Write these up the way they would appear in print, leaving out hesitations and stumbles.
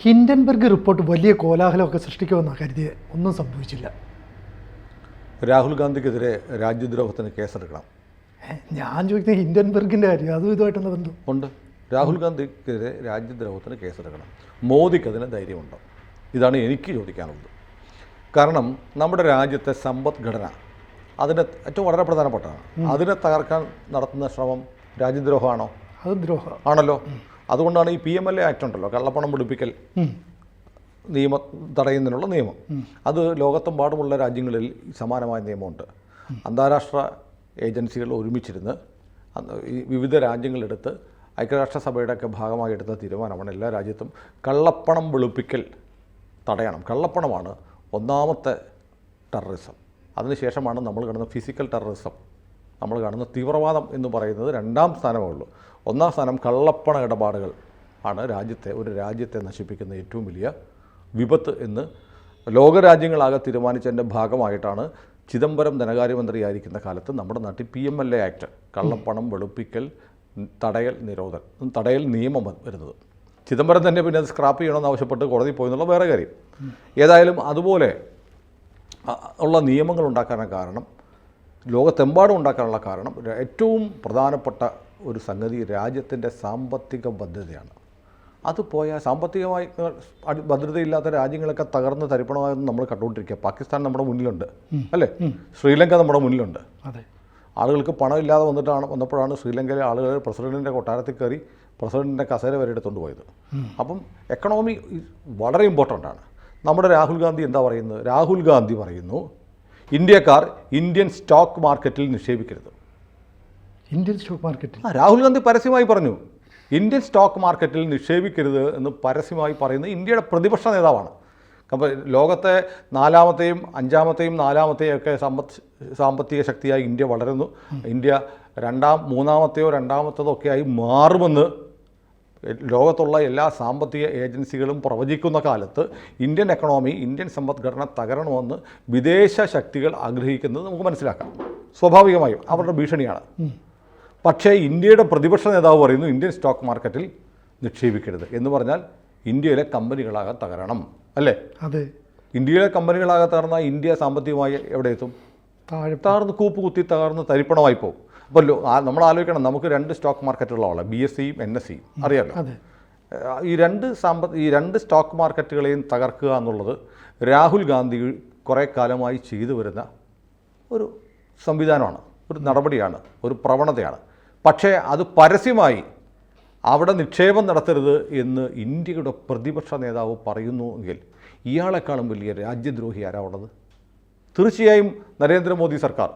Hindenburg report വലിയ കോലാഹലമൊക്കെ സൃഷ്ടിക്കുമെന്നാണ് കരുതിയത്. ഒന്നും സംഭവിച്ചില്ല. രാഹുൽ ഗാന്ധിക്കെതിരെ രാജ്യദ്രോഹത്തിന് കേസെടുക്കണം. ഞാൻ ചോദിക്കുന്നത് ഹിൻഡൻബർഗിൻ്റെ കാര്യം, അതും ഇതുമായിട്ടുള്ള ബന്ധം ഉണ്ട്. രാഹുൽ ഗാന്ധിക്കെതിരെ രാജ്യദ്രോഹത്തിന് കേസെടുക്കണം. മോദിക്ക് അതിന് ധൈര്യമുണ്ടോ? ഇതാണ് എനിക്ക് ചോദിക്കാനുള്ളത്. കാരണം നമ്മുടെ രാജ്യത്തെ സമ്പദ്ഘടന അതിന് ഏറ്റവും വളരെ പ്രധാനപ്പെട്ടതാണ്. അതിനെ തകർക്കാൻ നടത്തുന്ന ശ്രമം രാജ്യദ്രോഹമാണോ? അത് ദ്രോഹം ആണല്ലോ. അതുകൊണ്ടാണ് ഈ PMLA ആക്ട് ഉണ്ടല്ലോ, കള്ളപ്പണം പിടിപ്പിക്കൽ നിയമം തടയുന്നതിനുള്ള നിയമം. അത് ലോകത്തെമ്പാടുമുള്ള രാജ്യങ്ങളിൽ സമാനമായ നിയമമുണ്ട്. അന്താരാഷ്ട്ര ഏജൻസികൾ ഒരുമിച്ചിരുന്ന് ഈ വിവിധ രാജ്യങ്ങളെടുത്ത് ഐക്യരാഷ്ട്രസഭയുടെയൊക്കെ ഭാഗമായി എടുത്ത തീരുമാനമാണ് എല്ലാ രാജ്യത്തും കള്ളപ്പണം വെളുപ്പിക്കൽ തടയണം. കള്ളപ്പണമാണ് ഒന്നാമത്തെ ടെററിസം. അതിനുശേഷമാണ് നമ്മൾ കാണുന്ന ഫിസിക്കൽ ടെററിസം, നമ്മൾ കാണുന്ന തീവ്രവാദം എന്ന് പറയുന്നത് രണ്ടാം സ്ഥാനമേ ഉള്ളൂ. ഒന്നാം സ്ഥാനം കള്ളപ്പണ ഇടപാടുകൾ ആണ് ഒരു രാജ്യത്തെ നശിപ്പിക്കുന്ന ഏറ്റവും വലിയ വിപത്ത് എന്ന് ലോകരാജ്യങ്ങളാകെ തീരുമാനിച്ചതിൻ്റെ ഭാഗമായിട്ടാണ് ചിദംബരം ധനകാര്യമന്ത്രിയായിരിക്കുന്ന കാലത്ത് നമ്മുടെ നാട്ടിൽ PMLA ആക്ട്, കള്ളപ്പണം വെളുപ്പിക്കൽ തടയൽ നിയമം വരുന്നത്. ചിദംബരം തന്നെ പിന്നെ അത് സ്ക്രാപ്പ് ചെയ്യണമെന്ന് ആവശ്യപ്പെട്ട് കോടതി പോയി എന്നുള്ള വേറെ കാര്യം. ഏതായാലും അതുപോലെ ഉള്ള നിയമങ്ങൾ ഉണ്ടാക്കാനുള്ള കാരണം, ലോകത്തെമ്പാടും ഉണ്ടാക്കാനുള്ള കാരണം, ഏറ്റവും പ്രധാനപ്പെട്ട ഒരു സംഗതി രാജ്യത്തിൻ്റെ സാമ്പത്തിക ഭദ്രതയാണ്. അത് പോയാൽ സാമ്പത്തികമായി ഭദ്രതയില്ലാത്ത രാജ്യങ്ങളൊക്കെ തകർന്ന് തരിപ്പണമായെന്ന് നമ്മൾ കണ്ടുകൊണ്ടിരിക്കുക. പാകിസ്ഥാൻ നമ്മുടെ മുന്നിലുണ്ട്, അല്ലേ? ശ്രീലങ്ക നമ്മുടെ മുന്നിലുണ്ട്. അതെ, ആളുകൾക്ക് പണമില്ലാതെ വന്നപ്പോഴാണ് ശ്രീലങ്കയിലെ ആളുകൾ പ്രസിഡൻറ്റിൻ്റെ കൊട്ടാരത്തിൽ കയറി പ്രസിഡൻറ്റിൻ്റെ കസേര വരെ എടുത്തുകൊണ്ട് പോയത്. അപ്പം എക്കണോമി വളരെ ഇമ്പോർട്ടൻ്റ് ആണ്. നമ്മുടെ രാഹുൽ ഗാന്ധി എന്താ പറയുന്നത്? രാഹുൽ ഗാന്ധി പറയുന്നു ഇന്ത്യക്കാർ ഇന്ത്യൻ സ്റ്റോക്ക് മാർക്കറ്റിൽ നിക്ഷേപിക്കരുത്. ഇന്ത്യൻ സ്റ്റോക്ക് മാർക്കറ്റിൽ രാഹുൽ ഗാന്ധി പരസ്യമായി പറഞ്ഞു ഇന്ത്യൻ സ്റ്റോക്ക് മാർക്കറ്റിൽ നിക്ഷേപിക്കരുത് എന്ന് പരസ്യമായി പറയുന്നത് ഇന്ത്യയുടെ പ്രതിപക്ഷ നേതാവാണ്. അപ്പോൾ ലോകത്തെ 4ാമത്തെയും 5ാമത്തെയും 4ാമത്തെയും ഒക്കെ സാമ്പത്തിക ശക്തിയായി ഇന്ത്യ വളരുന്നു. ഇന്ത്യ 3ാമത്തെയോ 2ാമത്തേതോ ഒക്കെ ആയി മാറുമെന്ന് ലോകത്തുള്ള എല്ലാ സാമ്പത്തിക ഏജൻസികളും പ്രവചിക്കുന്ന കാലത്ത് ഇന്ത്യൻ എക്കണോമി, ഇന്ത്യൻ സമ്പദ്ഘടന തകരണമെന്ന് വിദേശ ശക്തികൾ ആഗ്രഹിക്കുന്നത് നമുക്ക് മനസ്സിലാക്കാം. സ്വാഭാവികമായും അവരുടെ ഭീഷണിയാണ്. പക്ഷേ ഇന്ത്യയുടെ പ്രതിപക്ഷ നേതാവ് പറയുന്നു ഇന്ത്യൻ സ്റ്റോക്ക് മാർക്കറ്റിൽ നിക്ഷേപിക്കരുത് എന്ന് പറഞ്ഞാൽ ഇന്ത്യയിലെ കമ്പനികളാകെ തകരണം, അല്ലേ? അതെ. ഇന്ത്യയിലെ കമ്പനികളാകെ തകർന്നാൽ ഇന്ത്യ സാമ്പത്തികമായി എവിടെ എത്തും? തകർന്ന് കൂപ്പുകുത്തി തകർന്ന് തരിപ്പണമായി പോകും. അപ്പോൾ നമ്മൾ ആലോചിക്കണം, നമുക്ക് 2 സ്റ്റോക്ക് മാർക്കറ്റുകളാണ്, BSEയും NSEയും, അറിയാമല്ലോ. ഈ രണ്ട് സ്റ്റോക്ക് മാർക്കറ്റുകളെയും തകർക്കുക എന്നുള്ളത് രാഹുൽ ഗാന്ധി കുറേ കാലമായി ചെയ്തു വരുന്ന ഒരു സംവിധാനമാണ്, ഒരു നടപടിയാണ്, ഒരു പ്രവണതയാണ്. പക്ഷേ അത് പരസ്യമായി അവിടെ നിക്ഷേപം നടത്തരുത് എന്ന് ഇന്ത്യയുടെ പ്രതിപക്ഷ നേതാവ് പറയുന്നു എങ്കിൽ ഇയാളെക്കാളും വലിയ രാജ്യദ്രോഹി ആരാ ഉള്ളത്? തീർച്ചയായും നരേന്ദ്രമോദി സർക്കാർ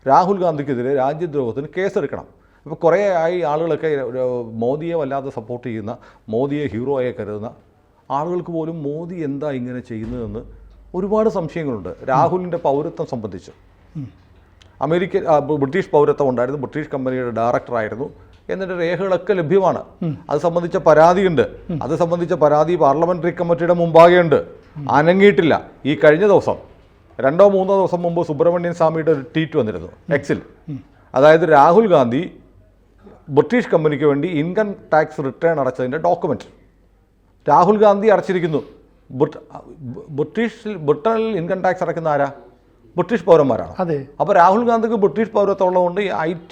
രാഹുൽ ഗാന്ധിക്കെതിരെ രാജ്യദ്രോഹത്തിന് കേസെടുക്കണം. ഇപ്പോൾ കുറേ ആയി ആളുകളൊക്കെ മോദിയെ വല്ലാതെ സപ്പോർട്ട് ചെയ്യുന്ന, മോദിയെ ഹീറോയെ കരുതുന്ന ആളുകൾക്ക് പോലും മോദി എന്താ ഇങ്ങനെ ചെയ്യുന്നതെന്ന് ഒരുപാട് സംശയങ്ങളുണ്ട്. രാഹുലിൻ്റെ പൗരത്വം സംബന്ധിച്ച് ബ്രിട്ടീഷ് പൗരത്വം ഉണ്ടായിരുന്നു, ബ്രിട്ടീഷ് കമ്പനിയുടെ ഡയറക്ടറായിരുന്നു എന്നതിൻ്റെ രേഖകളൊക്കെ ലഭ്യമാണ്. അത് സംബന്ധിച്ച പരാതിയുണ്ട്. അത് സംബന്ധിച്ച പരാതി പാർലമെൻ്ററി കമ്മിറ്റിയുടെ മുമ്പാകെയുണ്ട്. അനങ്ങിയിട്ടില്ല. ഈ കഴിഞ്ഞ ദിവസം 2-3 ദിവസം മുമ്പ് സുബ്രഹ്മണ്യൻ സ്വാമിയുടെ ഒരു ട്വീറ്റ് വന്നിരുന്നു എക്സിൽ. അതായത് രാഹുൽ ഗാന്ധി ബ്രിട്ടീഷ് കമ്പനിക്ക് വേണ്ടി ഇൻകം ടാക്സ് റിട്ടേൺ അടച്ചതിൻ്റെ ഡോക്യുമെൻറ്റ് രാഹുൽ ഗാന്ധി അടച്ചിരിക്കുന്നു. ബ്രിട്ടനിൽ ഇൻകം ടാക്സ് അടയ്ക്കുന്ന ആരാ? ബ്രിട്ടീഷ് പൗരന്മാരാണ്. അതെ. അപ്പോൾ രാഹുൽ ഗാന്ധിക്ക് ബ്രിട്ടീഷ് പൗരത്വം ഉള്ളതുകൊണ്ട് ഈ IT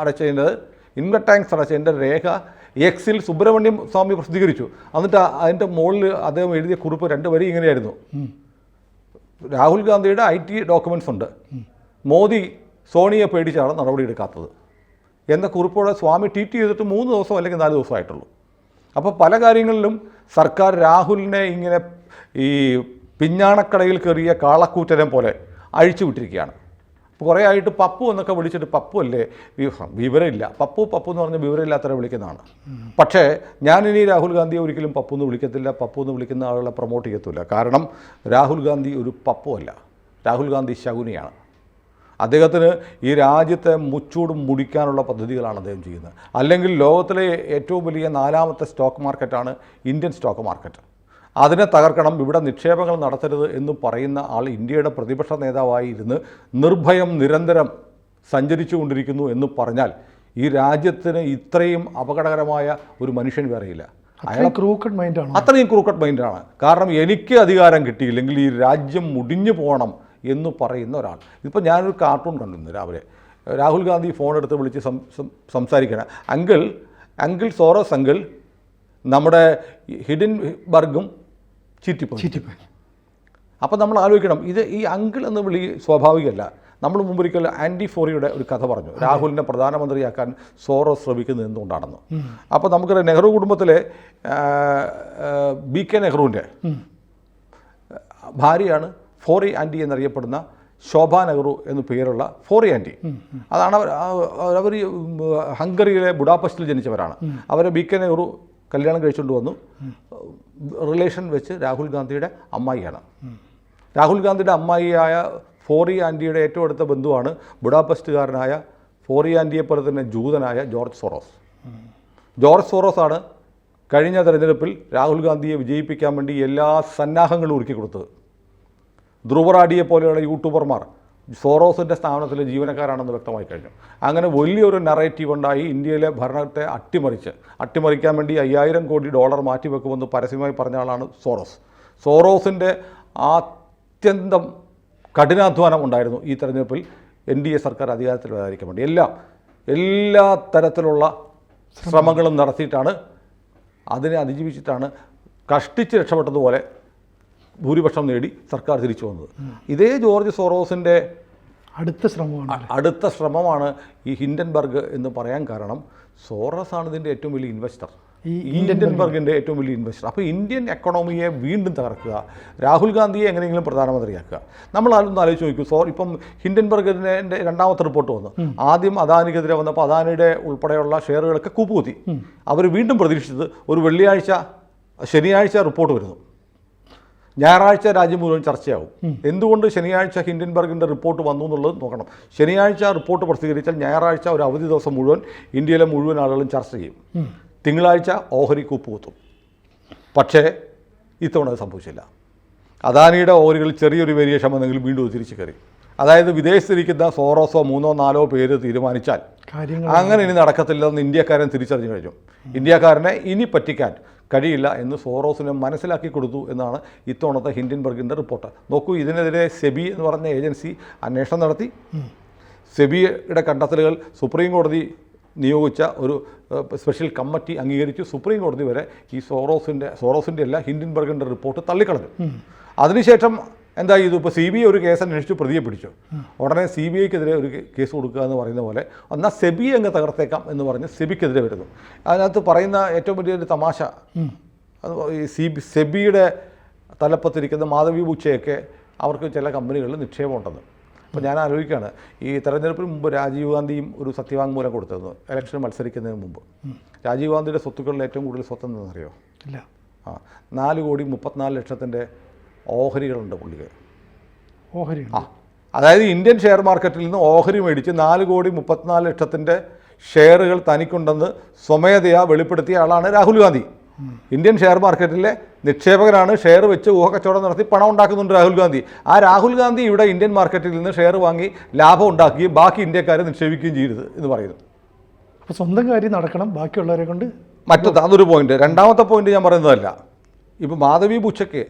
അടച്ചതിൻ്റെ ഇൻകം ടാക്സ് അടച്ചതിൻ്റെ രേഖ എക്സിൽ സുബ്രഹ്മണ്യം സ്വാമി പ്രസിദ്ധീകരിച്ചു. എന്നിട്ട് അതിൻ്റെ മുകളിൽ അദ്ദേഹം എഴുതിയ കുറിപ്പ് 2 വരി ഇങ്ങനെയായിരുന്നു: രാഹുൽ ഗാന്ധിയുടെ IT ഡോക്യുമെൻറ്റ്സ് ഉണ്ട്, മോദി സോണിയെ പേടിച്ചാണ് നടപടിയെടുക്കാത്തത് എന്ന കുറിപ്പോടെ സ്വാമി ട്വീറ്റ് ചെയ്തിട്ട് 3 ദിവസം അല്ലെങ്കിൽ 4 ദിവസമായിട്ടുള്ളൂ. അപ്പോൾ പല കാര്യങ്ങളിലും സർക്കാർ രാഹുലിനെ ഇങ്ങനെ ഈ പിഞ്ഞാണക്കടയിൽ കയറിയ കാളക്കൂറ്റനെ പോലെ അഴിച്ചു വിട്ടിരിക്കുകയാണ്. കുറേ ആയിട്ട് പപ്പു എന്നൊക്കെ വിളിച്ചിട്ട് പപ്പു അല്ലേ, വിവരമില്ല, പപ്പു എന്ന് പറഞ്ഞ വിവരമില്ലാത്തവരെ വിളിക്കുന്നതാണ്. പക്ഷേ ഞാനിനി രാഹുൽ ഗാന്ധിയെ ഒരിക്കലും പപ്പു എന്ന് വിളിക്കത്തില്ല. പപ്പു എന്ന് വിളിക്കുന്ന ആളുകളെ പ്രൊമോട്ട് ചെയ്യത്തില്ല. കാരണം രാഹുൽ ഗാന്ധി ഒരു പപ്പു അല്ല, രാഹുൽ ഗാന്ധി ശകുനിയാണ്. അദ്ദേഹത്തിന് ഈ രാജ്യത്തെ മുച്ചൂടും മുടിക്കാനുള്ള പദ്ധതികളാണ് അദ്ദേഹം ചെയ്യുന്നത്. അല്ലെങ്കിൽ ലോകത്തിലെ ഏറ്റവും വലിയ 4ാമത്തെ സ്റ്റോക്ക് മാർക്കറ്റാണ് ഇന്ത്യൻ സ്റ്റോക്ക് മാർക്കറ്റ്. അതിനെ തകർക്കണം, ഇവിടെ നിക്ഷേപങ്ങൾ നടത്തരുത് എന്ന് പറയുന്ന ആൾ ഇന്ത്യയുടെ പ്രതിപക്ഷ നേതാവായി ഇരുന്ന് നിർഭയം നിരന്തരം സഞ്ചരിച്ചു കൊണ്ടിരിക്കുന്നു എന്ന് പറഞ്ഞാൽ ഈ രാജ്യത്തിന് ഇത്രയും അപകടകരമായ ഒരു മനുഷ്യൻ വേറെയില്ല. ക്രൂക്കഡ് മൈൻഡാണ്. അത്രയും ക്രൂക്കഡ് മൈൻഡാണ്. കാരണം എനിക്ക് അധികാരം കിട്ടിയില്ലെങ്കിൽ ഈ രാജ്യം മുടിഞ്ഞു പോകണം എന്ന് പറയുന്ന ഒരാൾ. ഇപ്പോൾ ഞാനൊരു കാർട്ടൂൺ കണ്ടിരുന്നു രാവിലെ. രാഹുൽ ഗാന്ധി ഫോൺ എടുത്ത് വിളിച്ച് സംസാരിക്കണം. അങ്കിൾ സോറോസ് അങ്കിൾ നമ്മുടെ ഹിഡൻബർഗും ചീറ്റിപ്പോയി. അപ്പോൾ നമ്മൾ ആലോചിക്കണം, ഈ അങ്കിൾ എന്ന് വിളി സ്വാഭാവികമല്ല. നമ്മൾ മുമ്പൊരിക്കൽ ആൻറ്റി ഫോറിയുടെ ഒരു കഥ പറഞ്ഞു, രാഹുലിനെ പ്രധാനമന്ത്രിയാക്കാൻ സോറോസ് ശ്രമിക്കുന്നത് എന്തുകൊണ്ടാണെന്ന്. അപ്പോൾ നമുക്കറിയാം, നെഹ്റു കുടുംബത്തിലെ BK നെഹ്റുവിൻ്റെ ഭാര്യയാണ് ഫോറി ആൻറ്റി എന്നറിയപ്പെടുന്ന ശോഭ നെഹ്റു എന്നു പേരുള്ള ഫോറി ആൻറ്റി. അതാണ് അവർ ഹംഗറിയിലെ ബുഡാപെസ്റ്റിൽ ജനിച്ചവരാണ്. അവരെ BK നെഹ്റു കല്യാണം കഴിച്ചുകൊണ്ട് വന്നു. റിലേഷൻ വെച്ച് രാഹുൽ ഗാന്ധിയുടെ അമ്മായിയാണ്. രാഹുൽ ഗാന്ധിയുടെ അമ്മായിയായ ഫോറി ആൻറ്റിയുടെ ഏറ്റവും അടുത്ത ബന്ധുവാണ് ബുഡാപെസ്റ്റുകാരനായ ഫോറി ആൻറ്റിയെ പോലെ തന്നെ ജൂതനായ ജോർജ് സോറോസാണ് കഴിഞ്ഞ തെരഞ്ഞെടുപ്പിൽ രാഹുൽ ഗാന്ധിയെ വിജയിപ്പിക്കാൻ വേണ്ടി എല്ലാ സന്നാഹങ്ങളും ഒരുക്കി കൊടുത്തത്. ധ്രുവറാഡിയെ പോലെയുള്ള യൂട്യൂബർമാർ സോറോസിൻ്റെ സ്ഥാപനത്തിലെ ജീവനക്കാരാണെന്ന് വ്യക്തമായി കഴിഞ്ഞു. അങ്ങനെ വലിയൊരു നറേറ്റീവ് ഉണ്ടായി. ഇന്ത്യയിലെ ഭരണത്തെ അട്ടിമറിക്കാൻ വേണ്ടി $5000 കോടി മാറ്റിവെക്കുമെന്ന് പരസ്യമായി പറഞ്ഞ ആളാണ് സോറോസിൻ്റെ അത്യന്തം കഠിനാധ്വാനം ഉണ്ടായിരുന്നു ഈ തെരഞ്ഞെടുപ്പിൽ NDA സർക്കാർ അധികാരത്തിൽ വരാതിരിക്കാൻ വേണ്ടി. എല്ലാ തരത്തിലുള്ള ശ്രമങ്ങളും നടത്തിയിട്ടാണ്, അതിനെ അതിജീവിച്ചിട്ടാണ് കഷ്ടിച്ച് രക്ഷപ്പെട്ടതുപോലെ ഭൂരിപക്ഷം നേടി സർക്കാർ തിരിച്ചു വന്നത്. ഇതേ ജോർജ് സോറോസിൻ്റെ അടുത്ത ശ്രമമാണ് ഈ ഹിൻഡൻബർഗ് എന്ന് പറയാൻ കാരണം. സോറോസാണ് ഇതിൻ്റെ ഏറ്റവും വലിയ ഇൻവെസ്റ്റർ, ഈ ഹിൻഡൻബർഗിൻ്റെ ഏറ്റവും വലിയ ഇൻവെസ്റ്റർ. അപ്പോൾ ഇന്ത്യൻ എക്കണോമിയെ വീണ്ടും തകർക്കുക, രാഹുൽ ഗാന്ധിയെ എങ്ങനെയെങ്കിലും പ്രധാനമന്ത്രിയാക്കുക. നമ്മൾ അതൊന്ന് ആലോചിച്ച് നോക്കൂ. ഇപ്പം ഹിൻഡൻബർഗിൻ്റെ രണ്ടാമത്തെ റിപ്പോർട്ട് വന്നു. ആദ്യം അദാനിക്കെതിരെ വന്നപ്പോൾ അദാനിയുടെ ഉൾപ്പെടെയുള്ള ഷെയറുകളൊക്കെ കൂപ്പുകുത്തി. അവർ വീണ്ടും പ്രതീക്ഷിച്ചത് ശനിയാഴ്ച റിപ്പോർട്ട് വരുന്നു, ഞായറാഴ്ച രാജ്യം മുഴുവൻ ചർച്ചയാവും. എന്തുകൊണ്ട് ശനിയാഴ്ച ഹിൻഡൻബർഗിൻ്റെ റിപ്പോർട്ട് വന്നു എന്നുള്ളത് നോക്കണം. ശനിയാഴ്ച റിപ്പോർട്ട് പ്രസിദ്ധീകരിച്ചാൽ ഞായറാഴ്ച ഒരു അവധി ദിവസം മുഴുവൻ ഇന്ത്യയിലെ മുഴുവൻ ആളുകളും ചർച്ച ചെയ്യും. തിങ്കളാഴ്ച ഓഹരി കൂപ്പുകുത്തും. പക്ഷേ ഇത്തവണ അത് സംഭവിച്ചില്ല. അദാനിയുടെ ഓഹരികളിൽ ചെറിയൊരു വേരിയേഷൻ വന്നെങ്കിൽ വീണ്ടും തിരിച്ചു കയറി. അതായത് വിദേശത്തിരിക്കുന്ന സോറോസോ 3-4 പേര് തീരുമാനിച്ചാൽ അങ്ങനെ ഇനി നടക്കത്തില്ലെന്ന് ഇന്ത്യക്കാരൻ തിരിച്ചറിഞ്ഞു കഴിഞ്ഞു. ഇന്ത്യക്കാരനെ ഇനി പറ്റിക്കാൻ കഴിയില്ല എന്ന് സോറോസിനെ മനസ്സിലാക്കി കൊടുത്തു എന്നാണ് ഇത്തവണത്തെ ഹിൻഡൻബർഗിൻ്റെ റിപ്പോർട്ട്. നോക്കൂ, ഇതിനെതിരെ സെബി എന്ന് പറഞ്ഞ ഏജൻസി അന്വേഷണം നടത്തി. സെബിയുടെ കണ്ടെത്തലുകൾ സുപ്രീം കോടതി നിയോഗിച്ച ഒരു സ്പെഷ്യൽ കമ്മിറ്റി അംഗീകരിച്ചു. സുപ്രീം കോടതി വരെ ഈ സോറോസിൻ്റെ അല്ല ഹിൻഡൻബർഗിൻ്റെ റിപ്പോർട്ട് തള്ളിക്കളഞ്ഞു. അതിനുശേഷം എന്താ ചെയ്തു? ഇപ്പോൾ CBI ഒരു കേസ് അന്വേഷിച്ചു, പ്രതിയെ പിടിച്ചു. ഉടനെ CBIക്കെതിരെ ഒരു കേസ് കൊടുക്കുക എന്ന് പറയുന്ന പോലെ എന്നാൽ സെബി അങ്ങ് തകർത്തേക്കാം എന്ന് പറഞ്ഞ് സെബിക്കെതിരെ വരുന്നു. അതിനകത്ത് പറയുന്ന ഏറ്റവും വലിയൊരു തമാശ, ഈ സെബിയുടെ തലപ്പത്തിരിക്കുന്ന മാധവി ബുച്ചയൊക്കെ അവർക്ക് ചില കമ്പനികളിൽ നിക്ഷേപമുണ്ടെന്ന്. അപ്പോൾ ഞാൻ ആലോചിക്കുകയാണ്, ഈ തെരഞ്ഞെടുപ്പിന് മുമ്പ് രാജീവ് ഗാന്ധിയും ഒരു സത്യവാങ്മൂലം കൊടുത്തിരുന്നു ഇലക്ഷന് മത്സരിക്കുന്നതിന് മുമ്പ്. രാജീവ് ഗാന്ധിയുടെ സ്വത്തുക്കളിൽ ഏറ്റവും കൂടുതൽ സ്വത്തെന്തെന്നറിയോ? ഇല്ല. 4,34,00,000 ഓഹരികളുണ്ട് പുള്ളിക്ക്. അതായത് ഇന്ത്യൻ ഷെയർ മാർക്കറ്റിൽ നിന്ന് ഓഹരി മേടിച്ച് 4,34,00,000 ഷെയറുകൾ തനിക്കുണ്ടെന്ന് സ്വമേധയാ വെളിപ്പെടുത്തിയ ആളാണ് രാഹുൽ ഗാന്ധി. ഇന്ത്യൻ ഷെയർ മാർക്കറ്റിലെ നിക്ഷേപകരാണ്. ഷെയർ വെച്ച് ഊഹക്കച്ചവടം നടത്തി പണം ഉണ്ടാക്കുന്നുണ്ട് രാഹുൽ ഗാന്ധി. ആ രാഹുൽ ഗാന്ധി ഇവിടെ ഇന്ത്യൻ മാർക്കറ്റിൽ നിന്ന് ഷെയർ വാങ്ങി ലാഭം ഉണ്ടാക്കുകയും ബാക്കി ഇന്ത്യക്കാരെ നിക്ഷേപിക്കുകയും ചെയ്യരുത് എന്ന് പറയുന്നു. അപ്പോൾ സ്വന്തം കാര്യം നടക്കണം, ബാക്കിയുള്ളവരെ കൊണ്ട് അതൊരു പോയിന്റ്. രണ്ടാമത്തെ പോയിന്റ് ഞാൻ പറയുന്നതല്ല. ഇപ്പോൾ മാധവി ബുച്ചയ്ക്ക്,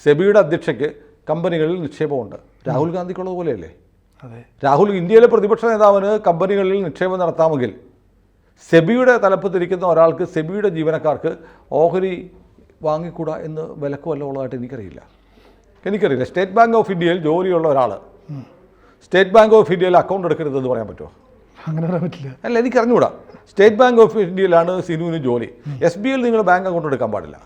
സെബിയുടെ അധ്യക്ഷയ്ക്ക് കമ്പനികളിൽ നിക്ഷേപമുണ്ട്. രാഹുൽ ഗാന്ധിക്കുള്ളത് പോലെയല്ലേ? അതെ. ഇന്ത്യയിലെ പ്രതിപക്ഷ നേതാവിന് കമ്പനികളിൽ നിക്ഷേപം നടത്താമെങ്കിൽ സെബിയുടെ തലപ്പത്തിരിക്കുന്ന ഒരാൾക്ക്, സെബിയുടെ ജീവനക്കാർക്ക് ഓഹരി വാങ്ങിക്കൂടാ എന്ന് വിലക്ക് വല്ല ഉള്ളതായിട്ട് എനിക്കറിയില്ല. സ്റ്റേറ്റ് ബാങ്ക് ഓഫ് ഇന്ത്യയിൽ ജോലിയുള്ള ഒരാൾ സ്റ്റേറ്റ് ബാങ്ക് ഓഫ് ഇന്ത്യയിൽ അക്കൗണ്ട് എടുക്കരുതെന്ന് പറയാൻ പറ്റുമോ? അങ്ങനെ പറയാൻ പറ്റില്ല. അല്ല, എനിക്കറിഞ്ഞൂടാ. സ്റ്റേറ്റ് ബാങ്ക് ഓഫ് ഇന്ത്യയിലാണ് സിനുവിന് ജോലി. SBIയിൽ നിങ്ങൾ ബാങ്ക് അക്കൗണ്ട് എടുക്കാൻ പാടില്ല.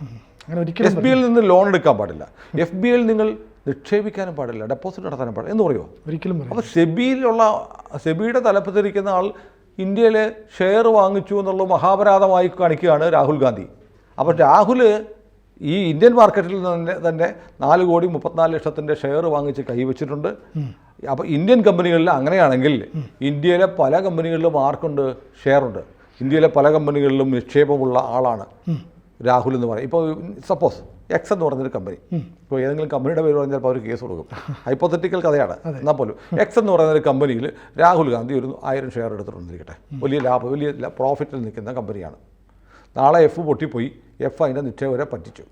SBIയിൽ നിന്ന് ലോൺ എടുക്കാൻ പാടില്ല. FBIയിൽ നിങ്ങൾ നിക്ഷേപിക്കാനും പാടില്ല, ഡെപ്പോസിറ്റ് നടത്താനും പാടില്ല എന്ന് പറയുമോ? ഒരിക്കലും. അപ്പോൾ സെബിയുടെ തലപ്പത്തിരിക്കുന്ന ആൾ ഇന്ത്യയിലെ ഷെയർ വാങ്ങിച്ചു എന്നുള്ള മഹാപരാധമായി കാണിക്കുകയാണ് രാഹുൽ ഗാന്ധി. അപ്പോൾ രാഹുൽ ഈ ഇന്ത്യൻ മാർക്കറ്റിൽ തന്നെ 4,34,00,000 ഷെയർ വാങ്ങിച്ച് കൈവച്ചിട്ടുണ്ട്. അപ്പോൾ ഇന്ത്യൻ കമ്പനികളിൽ അങ്ങനെയാണെങ്കിൽ ഇന്ത്യയിലെ പല കമ്പനികളിലും ആർക്കുണ്ട്? ഷെയറുണ്ട്. ഇന്ത്യയിലെ പല കമ്പനികളിലും നിക്ഷേപമുള്ള ആളാണ് രാഹുൽ എന്ന് പറയും. ഇപ്പോൾ സപ്പോസ് X എന്ന് പറഞ്ഞൊരു കമ്പനി, ഇപ്പോൾ ഏതെങ്കിലും കമ്പനിയുടെ പേര് പറഞ്ഞാൽ ചിലപ്പോൾ അവർ കേസ് കൊടുക്കും. ഹൈപ്പോത്തറ്റിക്കൽ കഥയാണ്. എന്നാൽ പോലും X എന്ന് പറയുന്നൊരു കമ്പനിയിൽ രാഹുൽ ഗാന്ധി ഒരു 1000 ഷെയർ എടുത്തിട്ടുണ്ടിരിക്കട്ടെ. വലിയ ലാഭം, വലിയ പ്രോഫിറ്റിൽ നിൽക്കുന്ന കമ്പനിയാണ്. നാളെ എഫ് പൊട്ടിപ്പോയി, എഫ് അതിൻ്റെ നിക്ഷേപകരെ പറ്റിച്ചു.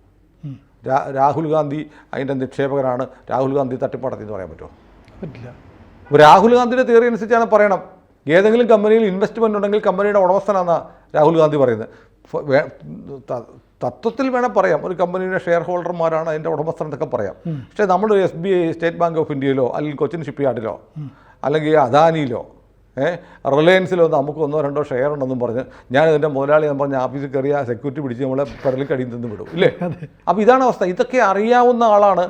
രാഹുൽ ഗാന്ധി അതിൻ്റെ നിക്ഷേപകരാണ്, രാഹുൽ ഗാന്ധി തട്ടിപ്പടത്തി എന്ന് പറയാൻ പറ്റുമോ? പറ്റില്ല. രാഹുൽ ഗാന്ധിയുടെ തിയറി അനുസരിച്ചാണ് പറയണം. ഏതെങ്കിലും കമ്പനിയിൽ ഇൻവെസ്റ്റ്മെൻ്റ് ഉണ്ടെങ്കിൽ കമ്പനിയുടെ ഉടമസ്ഥനാണെന്നാണ് രാഹുൽ ഗാന്ധി പറയുന്നത്. തത്വത്തിൽ വേണം പറയാം, ഒരു കമ്പനിയുടെ ഷെയർ ഹോൾഡർമാരാണ് അതിൻ്റെ ഉടമസ്ഥൻ എന്നൊക്കെ പറയാം. പക്ഷേ നമ്മൾ SBI, സ്റ്റേറ്റ് ബാങ്ക് ഓഫ് ഇന്ത്യയിലോ അല്ലെങ്കിൽ കൊച്ചിൻ ഷിപ്പ് യാർഡിലോ അല്ലെങ്കിൽ അദാനിയിലോ റിലയൻസിലോ നമുക്ക് 1-2 ഷെയർ ഉണ്ടെന്നും പറഞ്ഞ് ഞാൻ ഇതിൻ്റെ മുതലാളി എന്ന് പറഞ്ഞ് ഓഫീസിൽ കയറിയ സെക്യൂരിറ്റി പിടിച്ച് നമ്മളെ പെടലിൽ കടിയിൽ നിന്ന് വിടും ഇല്ലേ? അപ്പോൾ ഇതാണ് അവസ്ഥ. ഇതൊക്കെ അറിയാവുന്ന ആളാണ്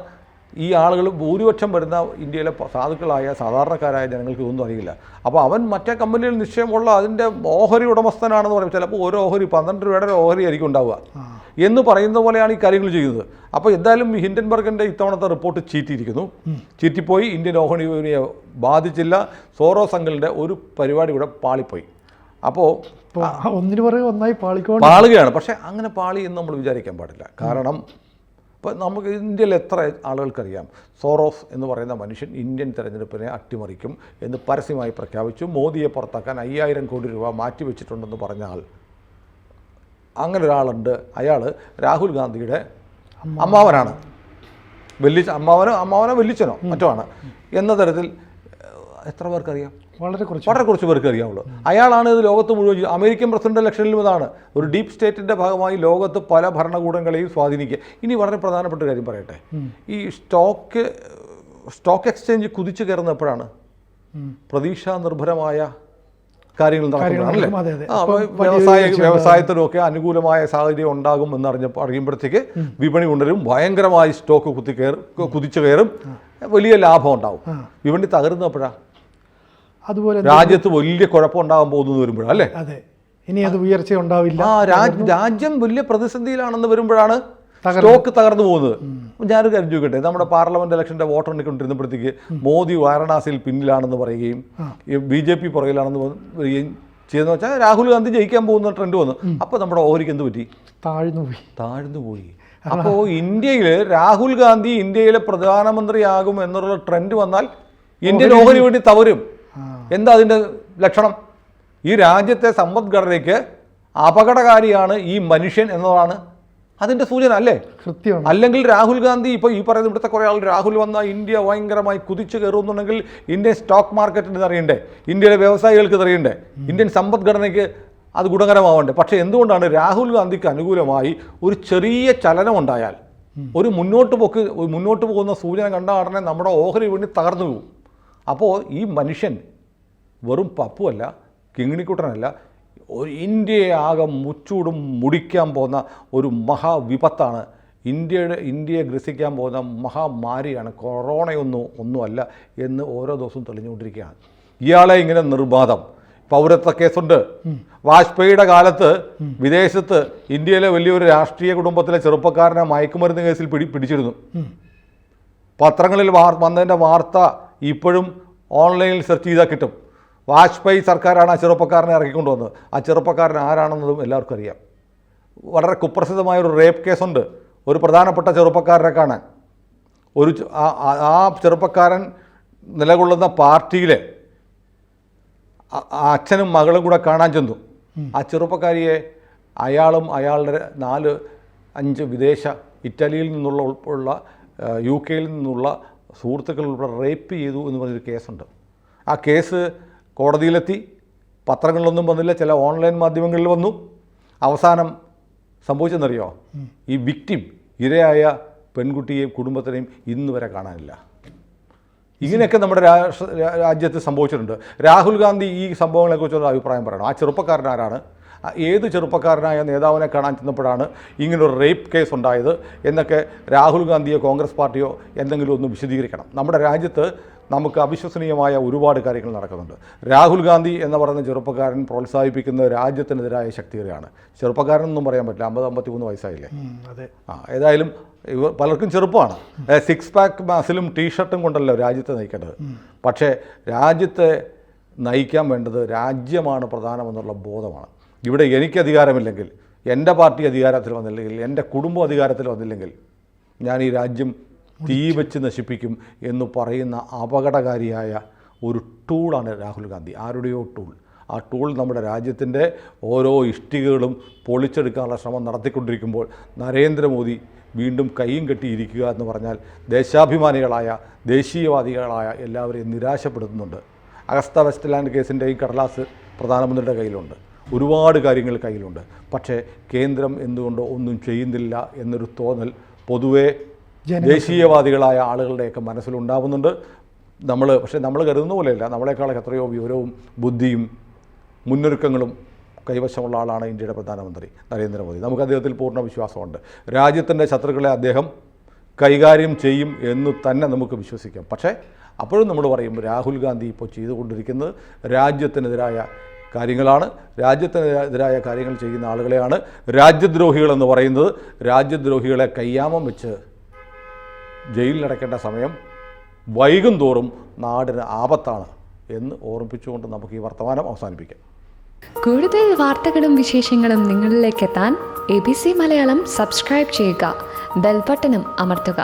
ഈ ആളുകൾ. ഭൂരിപക്ഷം വരുന്ന ഇന്ത്യയിലെ സാധുക്കളായ സാധാരണക്കാരായ ജനങ്ങൾക്ക് ഇതൊന്നും അറിയില്ല. അപ്പോൾ അവൻ മറ്റേ കമ്പനിയിൽ നിശ്ചയമുള്ള അതിൻ്റെ ഓഹരി ഉടമസ്ഥനാണെന്ന് പറയും. ചിലപ്പോൾ ഓരോ ഓഹരി 12 രൂപയുടെ ഓഹരി ആയിരിക്കും ഉണ്ടാവുക എന്ന് പറയുന്ന പോലെയാണ് ഈ കാര്യങ്ങൾ ചെയ്യുന്നത്. അപ്പോൾ എന്തായാലും ഹിൻഡൻബർഗിൻ്റെ ഇത്തവണത്തെ റിപ്പോർട്ട് ചീറ്റിപ്പോയി. ഇന്ത്യൻ ഓഹരി വിപണിയെ ബാധിച്ചില്ല. സോറോസ് അങ്കിളിൻ്റെ ഒരു പരിപാടി ഇവിടെ പാളിപ്പോയി. അപ്പോൾ ഒന്നിനു പറയുക ഒന്നായി പാളുകയാണ്. പക്ഷേ അങ്ങനെ പാളി എന്ന് നമ്മൾ വിചാരിക്കാൻ പാടില്ല. കാരണം ഇപ്പോൾ നമുക്ക് ഇന്ത്യയിൽ എത്ര ആളുകൾക്കറിയാം സോറോസ് എന്ന് പറയുന്ന മനുഷ്യൻ ഇന്ത്യൻ തെരഞ്ഞെടുപ്പിനെ അട്ടിമറിക്കും എന്ന് പരസ്യമായി പ്രഖ്യാപിച്ചു. മോദിയെ പുറത്താക്കാൻ 5000 കോടി രൂപ മാറ്റിവെച്ചിട്ടുണ്ടെന്ന് പറഞ്ഞാൽ അങ്ങനെ ഒരാളുണ്ട്. അയാൾ രാഹുൽ ഗാന്ധിയുടെ അമ്മാവനാണ്. അമ്മാവനോ വല്ലിച്ചനോ മറ്റോ ആണ് എന്ന തരത്തിൽ എത്ര പേർക്കറിയാം? വളരെ കുറച്ച് പേർക്ക് അറിയാവുള്ളൂ. അയാളാണ് ഇത് ലോകത്ത് മുഴുവൻ. അമേരിക്കൻ പ്രസിഡന്റ് ഇലക്ഷനിലും ഇതാണ്. ഒരു ഡീപ്പ് സ്റ്റേറ്റിൻ്റെ ഭാഗമായി ലോകത്ത് പല ഭരണകൂടങ്ങളെയും സ്വാധീനിക്കുക. ഇനി വളരെ പ്രധാനപ്പെട്ട കാര്യം പറയട്ടെ. ഈ സ്റ്റോക്ക് എക്സ്ചേഞ്ച് കുതിച്ചു കയറുന്ന എപ്പോഴാണ്? പ്രതീക്ഷാ നിർഭരമായ കാര്യങ്ങൾ നടക്കുന്നതാണ്. വ്യവസായത്തിനൊക്കെ അനുകൂലമായ സാഹചര്യം ഉണ്ടാകും അറിയുമ്പോഴത്തേക്ക് വിപണി ഉണരും, ഭയങ്കരമായി സ്റ്റോക്ക് കുതിച്ചു കയറും, വലിയ ലാഭം ഉണ്ടാവും. വിപണി തകരുന്നപ്പോഴാണ് അതുപോലെ രാജ്യത്ത് വലിയ കുഴപ്പമുണ്ടാകാൻ പോകുന്നത് വരുമ്പോഴാണ് അല്ലേ? അതെ, ഇനി അത് ഉയർച്ച ഉണ്ടാവില്ല. രാജ്യം വലിയ പ്രതിസന്ധിയിലാണെന്ന് വരുമ്പോഴാണ് സ്റ്റോക്ക് തകർന്നു പോകുന്നത്. ഞാനൊരു കാര്യം ചോദിക്കട്ടെ, നമ്മുടെ പാർലമെന്റ് ഇലക്ഷൻ്റെ വോട്ട് എണ്ണിക്കൊണ്ടിരുന്നപ്പോഴത്തേക്ക് മോദി വാരണാസിയിൽ പിന്നിലാണെന്ന് പറയുകയും BJP പുറകിലാണെന്ന് വരികയും ചെയ്തെന്ന് വെച്ചാൽ രാഹുൽ ഗാന്ധി ജയിക്കാൻ പോകുന്ന ട്രെൻഡ് വന്നു. അപ്പോൾ നമ്മുടെ ഓഹരിക്ക് എന്ത് പറ്റി? താഴ്ന്നുപോയി. അപ്പോൾ ഇന്ത്യയിൽ രാഹുൽ ഗാന്ധി ഇന്ത്യയിലെ പ്രധാനമന്ത്രിയാകും എന്നുള്ള ട്രെൻഡ് വന്നാൽ ഇന്ത്യൻ ഓഹരി വേണ്ടി തവരും. എന്താ അതിൻ്റെ ലക്ഷണം? ഈ രാജ്യത്തെ സമ്പദ്ഘടനയ്ക്ക് അപകടകാരിയാണ് ഈ മനുഷ്യൻ എന്നതാണ് അതിൻ്റെ സൂചന അല്ലേ? കൃത്യമാണ്. അല്ലെങ്കിൽ രാഹുൽ ഗാന്ധി ഇപ്പോൾ ഈ പറയുന്ന ഇവിടുത്തെ കുറേ ആൾ രാഹുൽ വന്നാൽ ഇന്ത്യ ഭയങ്കരമായി കുതിച്ചു കയറുന്നുണ്ടെങ്കിൽ ഇന്ത്യൻ സ്റ്റോക്ക് മാർക്കറ്റിന് അറിയണ്ടേ, ഇന്ത്യയിലെ വ്യവസായികൾക്ക് അറിയണ്ടേ, ഇന്ത്യൻ സമ്പദ്ഘടനയ്ക്ക് അത് ഗുണകരമാവണ്ടേ? പക്ഷേ എന്തുകൊണ്ടാണ് രാഹുൽ ഗാന്ധിക്ക് അനുകൂലമായി ഒരു ചെറിയ ചലനം ഉണ്ടായാൽ, ഒരു മുന്നോട്ട് പോകുന്ന സൂചന കണ്ട ഉടനെ നമ്മുടെ ഓഹരി വീണി തകർന്നു പോകും? അപ്പോൾ ഈ മനുഷ്യൻ വെറും പപ്പുമല്ല, കിങ്ങിണിക്കുട്ടനല്ല, ഒരു ഇന്ത്യയെ ആകെ മുച്ചൂടും മുടിക്കാൻ പോകുന്ന ഒരു മഹാവിപത്താണ്. ഇന്ത്യയെ ഗ്രസിക്കാൻ പോകുന്ന മഹാമാരിയാണ്. ഒന്നുമല്ല എന്ന് ഓരോ ദിവസവും തെളിഞ്ഞുകൊണ്ടിരിക്കുകയാണ്. ഇയാളെ ഇങ്ങനെ നിർബാധം പൗരത്വ കേസുണ്ട്. വാജ്പേയിയുടെ കാലത്ത് വിദേശത്ത് ഇന്ത്യയിലെ വലിയൊരു രാഷ്ട്രീയ കുടുംബത്തിലെ ചെറുപ്പക്കാരനെ മയക്കുമരുന്ന് കേസിൽ പിടിച്ചിരുന്നു. പത്രങ്ങളിൽ വന്നതിൻ്റെ വാർത്ത ഇപ്പോഴും ഓൺലൈനിൽ സെർച്ച് ചെയ്താൽ കിട്ടും. വാജ്പേയി സർക്കാരാണ് ആ ചെറുപ്പക്കാരനെ ഇറക്കിക്കൊണ്ടുവന്നത്. ആ ചെറുപ്പക്കാരൻ ആരാണെന്നതും എല്ലാവർക്കും അറിയാം. വളരെ കുപ്രസിദ്ധമായൊരു റേപ്പ് കേസുണ്ട് ഒരു പ്രധാനപ്പെട്ട ചെറുപ്പക്കാരനെ കാണാൻ. ആ ചെറുപ്പക്കാരൻ നിലകൊള്ളുന്ന പാർട്ടിയിലെ അച്ഛനും മകളും കൂടെ കാണാൻ ചെന്നു. ആ ചെറുപ്പക്കാരിയെ അയാളും അയാളുടെ 4-5 വിദേശ ഇറ്റലിയിൽ നിന്നുള്ള UK-യിൽ നിന്നുള്ള സുഹൃത്തുക്കൾ ഉൾപ്പെടെ റേപ്പ് ചെയ്തു എന്ന് പറഞ്ഞൊരു കേസുണ്ട്. ആ കേസ് കോടതിയിലെത്തി, പത്രങ്ങളിലൊന്നും വന്നില്ല, ചില ഓൺലൈൻ മാധ്യമങ്ങളിൽ വന്നു. അവസാനം സംഭവിച്ചെന്നറിയോ? ഈ വിക്ടിം, ഇരയായ പെൺകുട്ടിയെയും കുടുംബത്തിനെയും ഇന്ന് വരെ കാണാനില്ല. ഇങ്ങനെയൊക്കെ നമ്മുടെ രാജ്യത്ത് സംഭവിച്ചിട്ടുണ്ട്. രാഹുൽ ഗാന്ധി ഈ സംഭവങ്ങളെക്കുറിച്ചുള്ള അഭിപ്രായം പറയണം. ആ ചെറുപ്പക്കാരൻ ആരാണ്? ഏത് ചെറുപ്പക്കാരനായ നേതാവിനെ കാണാൻ ചെന്നപ്പോഴാണ് ഇങ്ങനൊരു റേപ്പ് കേസ് ഉണ്ടായത് എന്നൊക്കെ രാഹുൽ ഗാന്ധിയോ കോൺഗ്രസ് പാർട്ടിയോ എന്തെങ്കിലും ഒന്ന് വിശദീകരിക്കണം. നമ്മുടെ രാജ്യത്ത് നമുക്ക് അവിശ്വസനീയമായ ഒരുപാട് കാര്യങ്ങൾ നടക്കുന്നുണ്ട്. രാഹുൽ ഗാന്ധി എന്ന് പറയുന്ന ചെറുപ്പക്കാരൻ പ്രോത്സാഹിപ്പിക്കുന്ന രാജ്യത്തിനെതിരായ ശക്തികളെയാണ്. ചെറുപ്പക്കാരനൊന്നും പറയാൻ പറ്റില്ല, 50-53 വയസ്സായില്ലേ. ഏതായാലും പലർക്കും ചെറുപ്പമാണ്. 6 പാക്ക് മാസിലും ടീഷർട്ടും കൊണ്ടല്ലോ രാജ്യത്തെ നയിക്കേണ്ടത്. പക്ഷേ രാജ്യത്തെ നയിക്കാൻ വേണ്ടത് രാജ്യമാണ് പ്രധാനമെന്നുള്ള ബോധമാണ്. ഇവിടെ എനിക്ക് അധികാരമില്ലെങ്കിൽ, എൻ്റെ പാർട്ടി അധികാരത്തിൽ വന്നില്ലെങ്കിൽ, എൻ്റെ കുടുംബം അധികാരത്തിൽ വന്നില്ലെങ്കിൽ ഞാൻ ഈ രാജ്യം തീ വെച്ച് നശിപ്പിക്കും എന്ന് പറയുന്ന അപകടകാരിയായ ഒരു ടൂളാണ് രാഹുൽ ഗാന്ധി. ആരുടെയോ ടൂൾ. ആ ടൂൾ നമ്മുടെ രാജ്യത്തിൻ്റെ ഓരോ ഇഷ്ടികകളും പൊളിച്ചെടുക്കാനുള്ള ശ്രമം നടത്തിക്കൊണ്ടിരിക്കുമ്പോൾ നരേന്ദ്രമോദി വീണ്ടും കൈയും കെട്ടിയിരിക്കുക എന്ന് പറഞ്ഞാൽ ദേശാഭിമാനികളായ ദേശീയവാദികളായ എല്ലാവരെയും നിരാശപ്പെടുത്തുന്നുണ്ട്. അഗസ്ത വെസ്റ്റ്ലാൻഡ് കേസിൻ്റെയും കടലാസ് പ്രധാനമന്ത്രിയുടെ കയ്യിലുണ്ട്, ഒരുപാട് കാര്യങ്ങൾ കയ്യിലുണ്ട്. പക്ഷേ കേന്ദ്രം എന്തുകൊണ്ടോ ഒന്നും ചെയ്യുന്നില്ല എന്നൊരു തോന്നൽ പൊതുവേ ദേശീയവാദികളായ ആളുകളുടെയൊക്കെ മനസ്സിലുണ്ടാവുന്നുണ്ട്. പക്ഷേ നമ്മൾ കരുതുന്ന പോലെയല്ല, നമ്മളെക്കാളൊക്കെ എത്രയോ വിവരവും ബുദ്ധിയും മുന്നൊരുക്കങ്ങളും കൈവശമുള്ള ആളാണ് ഇന്ത്യയുടെ പ്രധാനമന്ത്രി നരേന്ദ്രമോദി. നമുക്ക് അദ്ദേഹത്തിൽ പൂർണ്ണ വിശ്വാസമുണ്ട്. രാജ്യത്തിൻ്റെ ശത്രുക്കളെ അദ്ദേഹം കൈകാര്യം ചെയ്യും എന്ന് തന്നെ നമുക്ക് വിശ്വസിക്കാം. പക്ഷേ അപ്പോഴും നമ്മൾ പറയും രാഹുൽ ഗാന്ധി ഇപ്പോൾ ചെയ്തുകൊണ്ടിരിക്കുന്നത് രാജ്യത്തിനെതിരായ കാര്യങ്ങളാണ്. രാജ്യത്തിനെതിരായ കാര്യങ്ങൾ ചെയ്യുന്ന ആളുകളെയാണ് രാജ്യദ്രോഹികളെന്ന് പറയുന്നത്. രാജ്യദ്രോഹികളെ കയ്യാമം വെച്ച് ജയിലിലടയ്ക്കേണ്ട സമയം വൈകും തോറും നാടിന് ആപത്താണ് എന്ന് ഓർമ്മിപ്പിച്ചുകൊണ്ട് നമുക്ക് ഈ വർത്തമാനം അവസാനിപ്പിക്കാം. കൂടുതൽ വാർത്തകളും വിശേഷങ്ങളും നിങ്ങളിലേക്ക് എത്താൻ ABC മലയാളം സബ്സ്ക്രൈബ് ചെയ്യുക, ബെൽബട്ടനും അമർത്തുക.